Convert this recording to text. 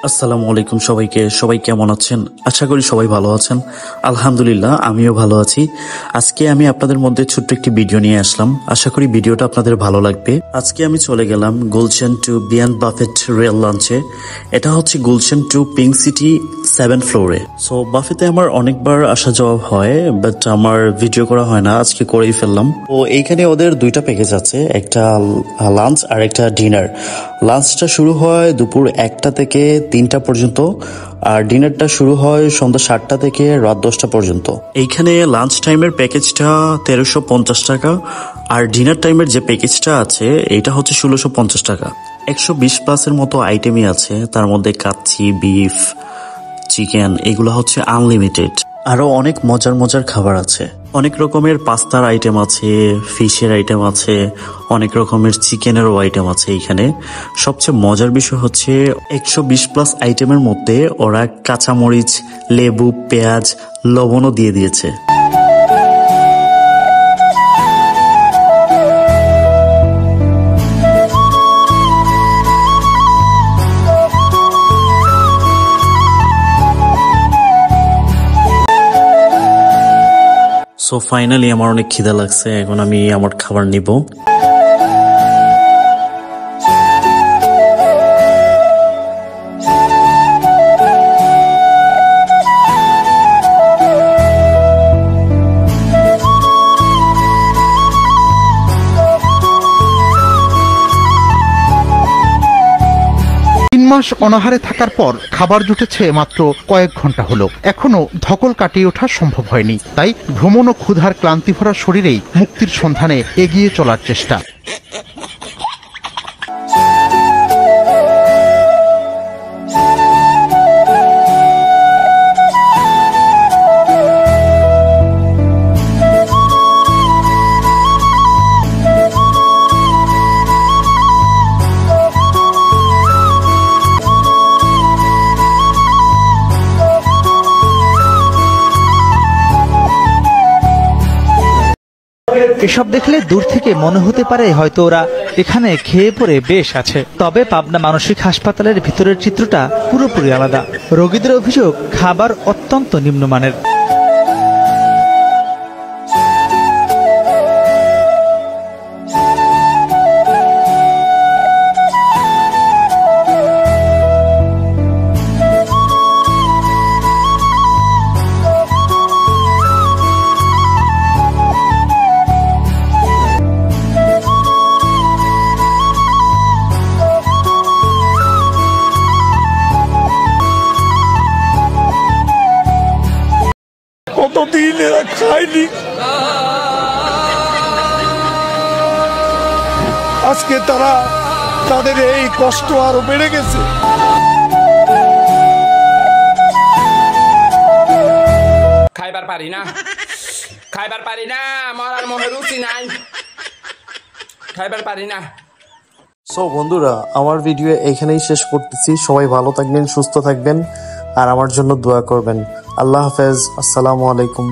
আসসালামু আলাইকুম সবাইকে। সবাই কেমন আছেন? আশা করি সবাই ভালো আছেন। আলহামদুলিল্লাহ আমিও ভালো আছি। আজকে আমি আপনাদের মধ্যে ছোট্ট একটি ভিডিও নিয়ে আসলাম। আশা করি ভিডিওটা আপনাদের ভালো লাগবে। আজকে আমি চলে গেলাম গুলশান টু বিয়ান বাফেট রেল লঞ্চে। এটা হচ্ছে গুলশান টু পিঙ্ক সিটি 7 ফ্লোরে। সো বাফেতে আমার অনেকবার আসা যাওয়া হয়, বাট আমার ভিডিও করা হয় না, আজকে করেই ফেললাম। তো এইখানে ওদের দুইটা প্যাকেজ আছে, একটা লাঞ্চ আর একটা ডিনার। লাঞ্চটা শুরু হয় দুপুর 1টা থেকে 3টা পর্যন্ত, আর ডিনারটা শুরু হয় সন্ধ্যা 7টা থেকে রাত 10টা পর্যন্ত। এইখানে লাঞ্চ টাইমের প্যাকেজটা 1350 টাকা, আর ডিনার টাইমের যে প্যাকেজটা আছে এটা হচ্ছে 1650 টাকা। 120 প্লাসের মতো আইটেমই আছে, তার মধ্যে কাচ্চি, বিফ, চিকেন এগুলো হচ্ছে আনলিমিটেড। আরো অনেক মজার মজার খাবার আছে, অনেক রকমের পাস্তার আইটেম আছে, ফিশের আইটেম আছে, অনেক রকমের চিকেনেরও আইটেম আছে এইখানে। সবচেয়ে মজার বিষয় হচ্ছে 120 প্লাস আইটেমের মধ্যে ওরা কাঁচামরিচ, লেবু, পেঁয়াজ, লবণও দিয়ে দিয়েছে। সো ফাইনালি আমার অনেক খিদা লাগছে, এখন আমি আমার খাবার নিব। মাস অনাহারে থাকার পর খাবার জুটেছে মাত্র কয়েক ঘন্টা হলো, এখনো ধকল কাটিয়ে ওঠা সম্ভব হয়নি। তাই ভ্রমণ ও ক্ষুধার ক্লান্তি ভরা শরীরেই মুক্তির সন্ধানে এগিয়ে চলার চেষ্টা। এসব দেখলে দূর থেকে মনে হতে পারে হয়তো ওরা এখানে খেয়ে পরে বেশ আছে, তবে পাবনা মানসিক হাসপাতালের ভিতরের চিত্রটা পুরোপুরি আলাদা। রোগীদের অভিযোগ খাবার অত্যন্ত নিম্নমানের। কতদিন এরা খায়নি, আজকে তাদের এই কষ্ট আরো বেড়ে গেছে। খাইবার পারি না, মরার মোহে রুচি নাই, খাইবার পারি না। সো বন্ধুরা, আমার ভিডিও এখানেই শেষ করতেছি। সবাই ভালো থাকবেন, সুস্থ থাকবেন, আর আমার জন্য দোয়া করবেন। আল্লাহ হাফেজ, আসসালামু আলাইকুম।